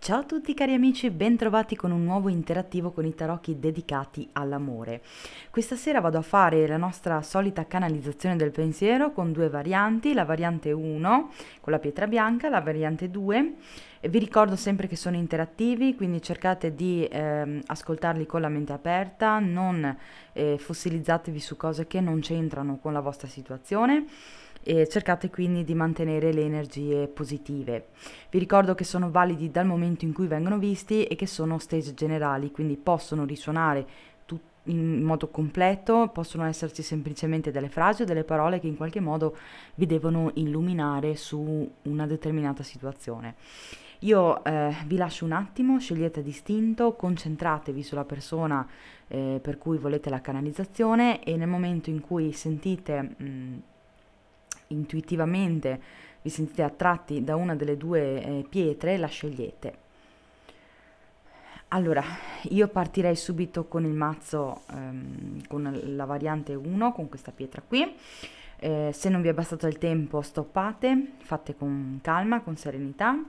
Ciao a tutti cari amici, bentrovati con un nuovo interattivo con i tarocchi dedicati all'amore. Questa sera vado a fare la nostra solita canalizzazione del pensiero con due varianti, la variante 1 con la pietra bianca, la variante 2. E vi ricordo sempre che sono interattivi, quindi cercate di ascoltarli con la mente aperta, non fossilizzatevi su cose che non c'entrano con la vostra situazione e cercate quindi di mantenere le energie positive. Vi ricordo che sono validi dal momento in cui vengono visti e che sono stage generali, quindi possono risuonare in modo completo, possono esserci semplicemente delle frasi o delle parole che in qualche modo vi devono illuminare su una determinata situazione. Io vi lascio un attimo, scegliete distinto, concentratevi sulla persona per cui volete la canalizzazione e nel momento in cui sentite intuitivamente vi sentite attratti da una delle due pietre, la scegliete. Allora, io partirei subito con il mazzo, con la variante 1, con questa pietra qui. Se non vi è bastato il tempo, stoppate, fate con calma, con serenità.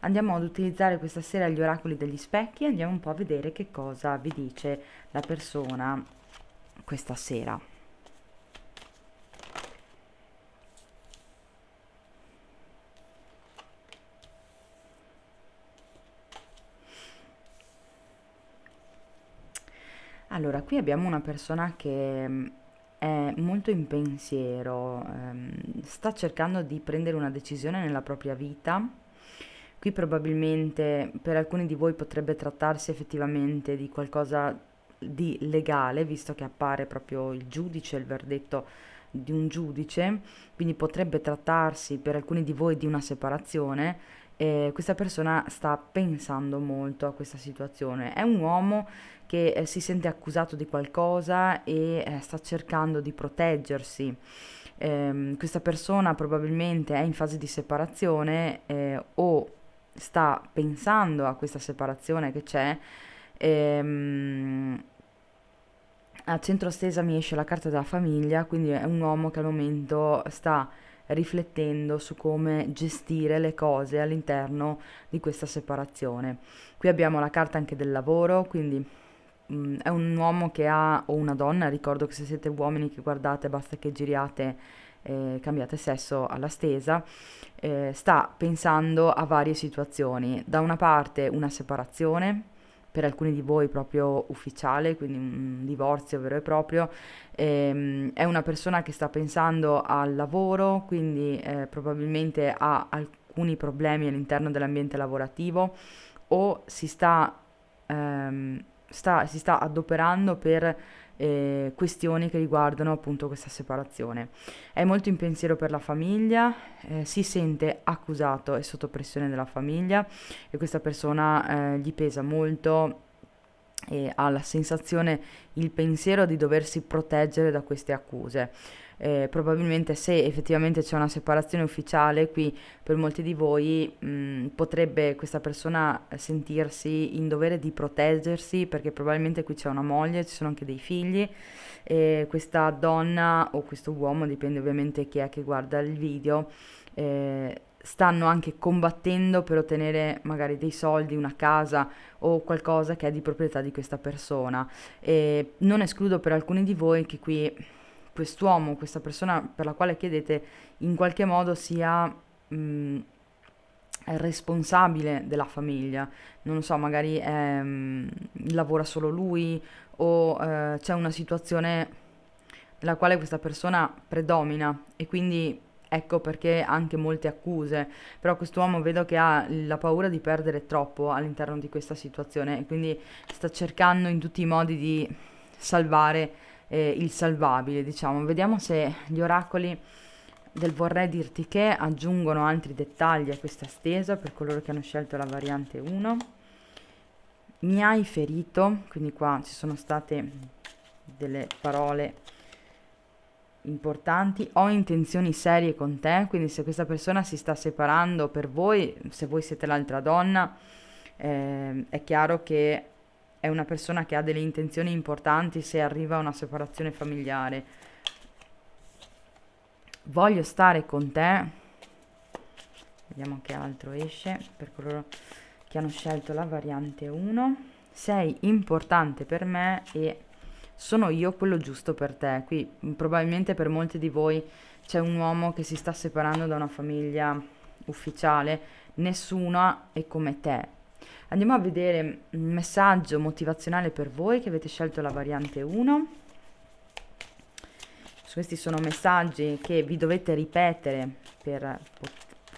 Andiamo ad utilizzare questa sera gli oracoli degli specchi, andiamo un po' a vedere che cosa vi dice la persona questa sera. Allora, qui abbiamo una persona che è molto in pensiero, sta cercando di prendere una decisione nella propria vita. Qui probabilmente per alcuni di voi potrebbe trattarsi effettivamente di qualcosa di legale, visto che appare proprio il giudice, il verdetto di un giudice, quindi potrebbe trattarsi per alcuni di voi di una separazione. E questa persona sta pensando molto a questa situazione. È un uomo che si sente accusato di qualcosa e sta cercando di proteggersi. Questa persona probabilmente è in fase di separazione o sta pensando a questa separazione che c'è. ehm, A centro stesa mi esce la carta della famiglia, quindi è un uomo che al momento sta riflettendo su come gestire le cose all'interno di questa separazione. Qui abbiamo la carta anche del lavoro, quindi è un uomo che ha, o una donna, ricordo che se siete uomini che guardate basta che giriate cambiate sesso alla stesa, sta pensando a varie situazioni. Da una parte una separazione, per alcuni di voi proprio ufficiale, quindi un divorzio vero e proprio. È una persona che sta pensando al lavoro, quindi probabilmente ha alcuni problemi all'interno dell'ambiente lavorativo o si sta adoperando per questioni che riguardano appunto questa separazione. È molto in pensiero per la famiglia, si sente accusato e sotto pressione della famiglia e questa persona gli pesa molto e ha la sensazione, il pensiero di doversi proteggere da queste accuse. Probabilmente se effettivamente c'è una separazione ufficiale qui per molti di voi potrebbe questa persona sentirsi in dovere di proteggersi perché probabilmente qui c'è una moglie, ci sono anche dei figli e questa donna o questo uomo, dipende ovviamente chi è che guarda il video, stanno anche combattendo per ottenere magari dei soldi, una casa o qualcosa che è di proprietà di questa persona. E non escludo per alcuni di voi che qui quest'uomo, questa persona per la quale chiedete, in qualche modo sia è responsabile della famiglia. Non lo so, magari lavora solo lui o c'è una situazione nella quale questa persona predomina e quindi ecco perché anche molte accuse, però quest'uomo vedo che ha la paura di perdere troppo all'interno di questa situazione e quindi sta cercando in tutti i modi di salvare il salvabile, diciamo. Vediamo se gli oracoli del vorrei dirti che aggiungono altri dettagli a questa stesa per coloro che hanno scelto la variante 1. Mi hai ferito, quindi qua ci sono state delle parole importanti, ho intenzioni serie con te, quindi se questa persona si sta separando per voi, se voi siete l'altra donna, è chiaro che è una persona che ha delle intenzioni importanti se arriva a una separazione familiare. Voglio stare con te, vediamo che altro esce per coloro che hanno scelto la variante 1. Sei importante per me e sono io quello giusto per te. Qui probabilmente per molti di voi c'è un uomo che si sta separando da una famiglia ufficiale, nessuna è come te. Andiamo a vedere un messaggio motivazionale per voi che avete scelto la variante 1. Questi sono messaggi che vi dovete ripetere per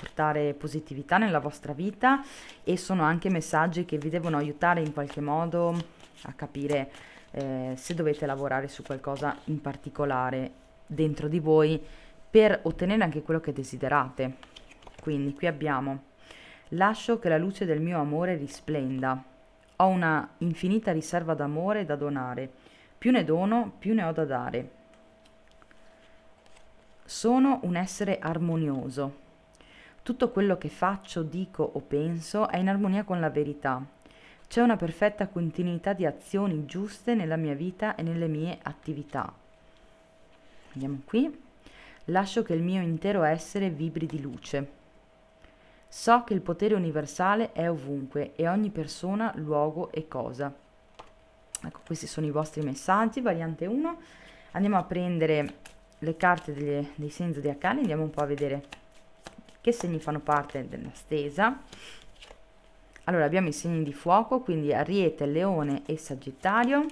portare positività nella vostra vita e sono anche messaggi che vi devono aiutare in qualche modo a capire se dovete lavorare su qualcosa in particolare dentro di voi per ottenere anche quello che desiderate. Quindi qui abbiamo: lascio che la luce del mio amore risplenda. Ho una infinita riserva d'amore da donare. Più ne dono, più ne ho da dare. Sono un essere armonioso. Tutto quello che faccio, dico o penso è in armonia con la verità. C'è una perfetta continuità di azioni giuste nella mia vita e nelle mie attività. Andiamo qui. Lascio che il mio intero essere vibri di luce. So che il potere universale è ovunque e ogni persona, luogo e cosa. Ecco, questi sono i vostri messaggi, variante 1. Andiamo a prendere le carte dei segni zodiacali, andiamo un po' a vedere che segni fanno parte della stesa. Allora, abbiamo i segni di fuoco, quindi Ariete, Leone e Sagittario.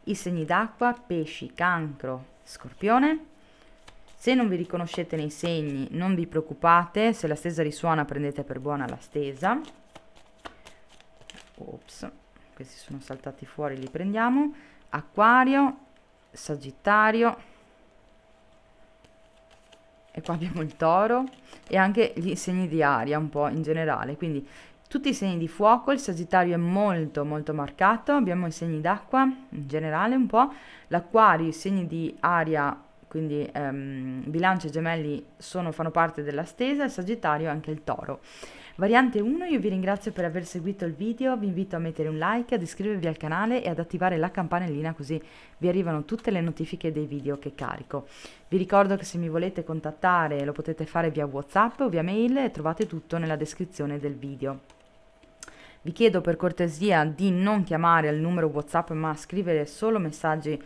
I segni d'acqua, Pesci, Cancro, Scorpione. Se non vi riconoscete nei segni, non vi preoccupate, se la stesa risuona prendete per buona la stesa. Ops, questi sono saltati fuori, li prendiamo. Acquario, Sagittario, e qua abbiamo il Toro e anche gli segni di aria un po' in generale, quindi tutti i segni di fuoco. Il Sagittario è molto molto marcato, abbiamo i segni d'acqua in generale un po', l'Acquario, i segni di aria, quindi Bilancia e Gemelli fanno parte della stesa, il Sagittario e anche il Toro. Variante 1, io vi ringrazio per aver seguito il video, vi invito a mettere un like, ad iscrivervi al canale e ad attivare la campanellina così vi arrivano tutte le notifiche dei video che carico. Vi ricordo che se mi volete contattare lo potete fare via WhatsApp o via mail e trovate tutto nella descrizione del video. Vi chiedo per cortesia di non chiamare al numero WhatsApp ma scrivere solo messaggi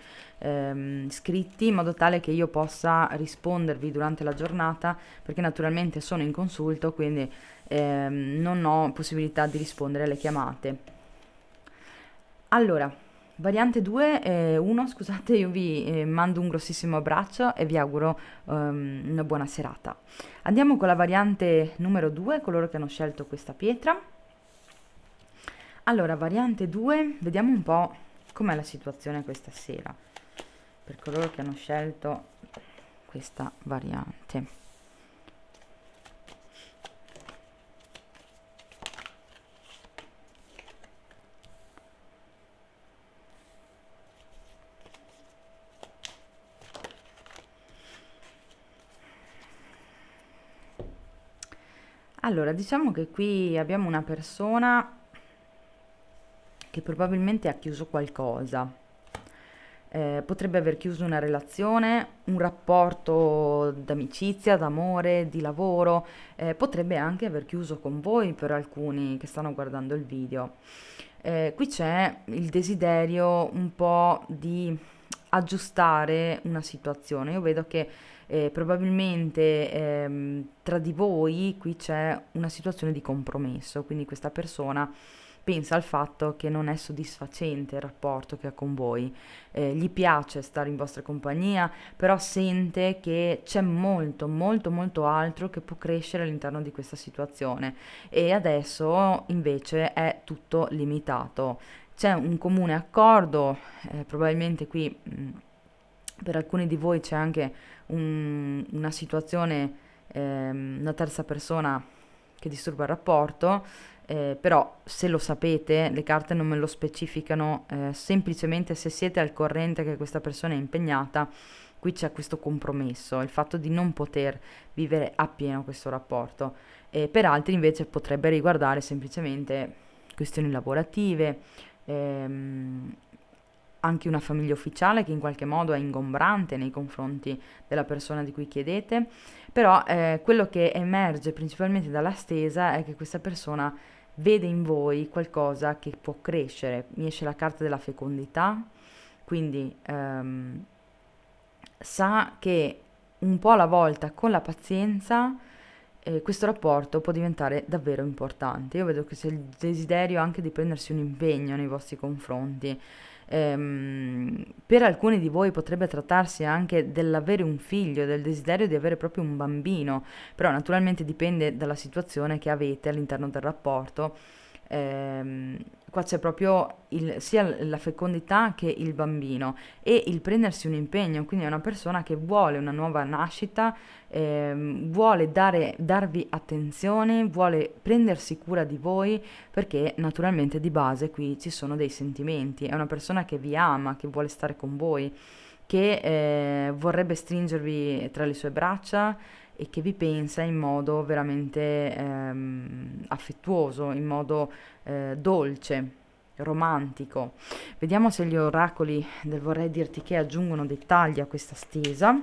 scritti in modo tale che io possa rispondervi durante la giornata, perché naturalmente sono in consulto, quindi non ho possibilità di rispondere alle chiamate. Allora, variante 2, 1, scusate, io vi mando un grossissimo abbraccio e vi auguro una buona serata. Andiamo con la variante numero 2, coloro che hanno scelto questa pietra. Allora, variante 2, vediamo un po' com'è la situazione questa sera per coloro che hanno scelto questa variante. Allora, diciamo che qui abbiamo una persona che probabilmente ha chiuso qualcosa. Potrebbe aver chiuso una relazione, un rapporto d'amicizia, d'amore, di lavoro, potrebbe anche aver chiuso con voi per alcuni che stanno guardando il video. Qui c'è il desiderio un po' di aggiustare una situazione. Io vedo che probabilmente tra di voi qui c'è una situazione di compromesso, quindi questa persona pensa al fatto che non è soddisfacente il rapporto che ha con voi, gli piace stare in vostra compagnia, però sente che c'è molto, molto, molto altro che può crescere all'interno di questa situazione e adesso invece è tutto limitato. C'è un comune accordo, probabilmente qui per alcuni di voi c'è anche una situazione, una terza persona che disturba il rapporto. Però se lo sapete, le carte non me lo specificano, semplicemente se siete al corrente che questa persona è impegnata, qui c'è questo compromesso, il fatto di non poter vivere appieno questo rapporto. Per altri invece potrebbe riguardare semplicemente questioni lavorative, anche una famiglia ufficiale che in qualche modo è ingombrante nei confronti della persona di cui chiedete, però quello che emerge principalmente dalla stesa è che questa persona vede in voi qualcosa che può crescere. Mi esce la carta della fecondità, quindi sa che un po' alla volta, con la pazienza, questo rapporto può diventare davvero importante. Io vedo che c'è il desiderio anche di prendersi un impegno nei vostri confronti. Per alcuni di voi potrebbe trattarsi anche dell'avere un figlio, del desiderio di avere proprio un bambino, però naturalmente dipende dalla situazione che avete all'interno del rapporto. Qua c'è proprio sia la fecondità che il bambino e il prendersi un impegno, quindi è una persona che vuole una nuova nascita, vuole darvi attenzione, vuole prendersi cura di voi, perché naturalmente di base qui ci sono dei sentimenti, è una persona che vi ama, che vuole stare con voi, che vorrebbe stringervi tra le sue braccia e che vi pensa in modo veramente affettuoso, in modo dolce, romantico. Vediamo se gli oracoli del vorrei dirti che aggiungono dettagli a questa stesa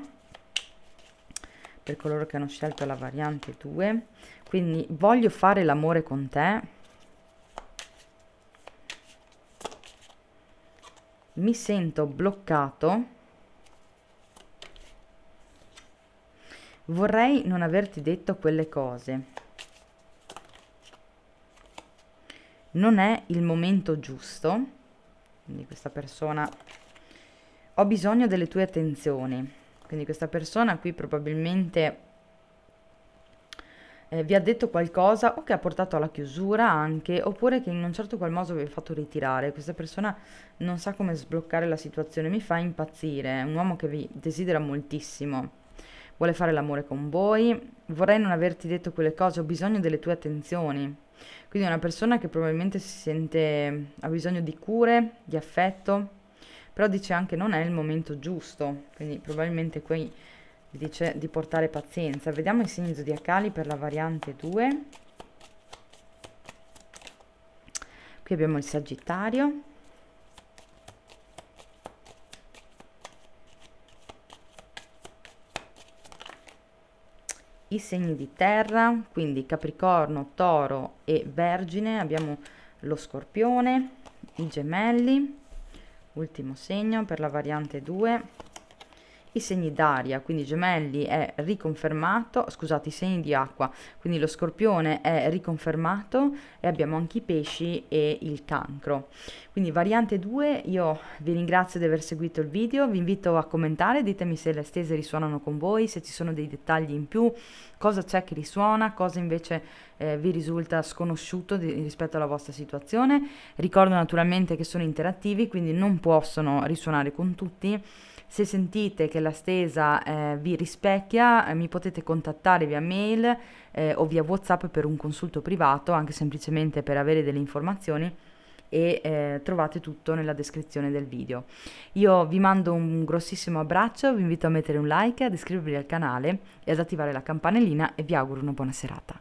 per coloro che hanno scelto la variante 2. Quindi voglio fare l'amore con te, mi sento bloccato, vorrei non averti detto quelle cose, non è il momento giusto, quindi questa persona, ho bisogno delle tue attenzioni, quindi questa persona qui probabilmente vi ha detto qualcosa o che ha portato alla chiusura anche, oppure che in un certo qual modo vi ha fatto ritirare. Questa persona non sa come sbloccare la situazione, mi fa impazzire, è un uomo che vi desidera moltissimo, vuole fare l'amore con voi, vorrei non averti detto quelle cose, ho bisogno delle tue attenzioni. Quindi è una persona che probabilmente ha bisogno di cure, di affetto, però dice anche non è il momento giusto, quindi probabilmente qui vi dice di portare pazienza. Vediamo i segni zodiacali per la variante 2. Qui abbiamo il Sagittario, i segni di terra, quindi Capricorno, Toro e Vergine, abbiamo lo Scorpione, i Gemelli, ultimo segno per la variante 2, i segni d'aria, quindi Gemelli è riconfermato, scusate, i segni di acqua, quindi lo Scorpione è riconfermato e abbiamo anche i Pesci e il Cancro. Quindi variante 2, io vi ringrazio di aver seguito il video, vi invito a commentare, ditemi se le stese risuonano con voi, se ci sono dei dettagli in più, cosa c'è che risuona, cosa invece vi risulta sconosciuto rispetto alla vostra situazione. Ricordo naturalmente che sono interattivi, quindi non possono risuonare con tutti. Se sentite che la stesa vi rispecchia, mi potete contattare via mail o via WhatsApp per un consulto privato, anche semplicemente per avere delle informazioni, e trovate tutto nella descrizione del video. Io vi mando un grossissimo abbraccio, vi invito a mettere un like, ad iscrivervi al canale e ad attivare la campanellina e vi auguro una buona serata.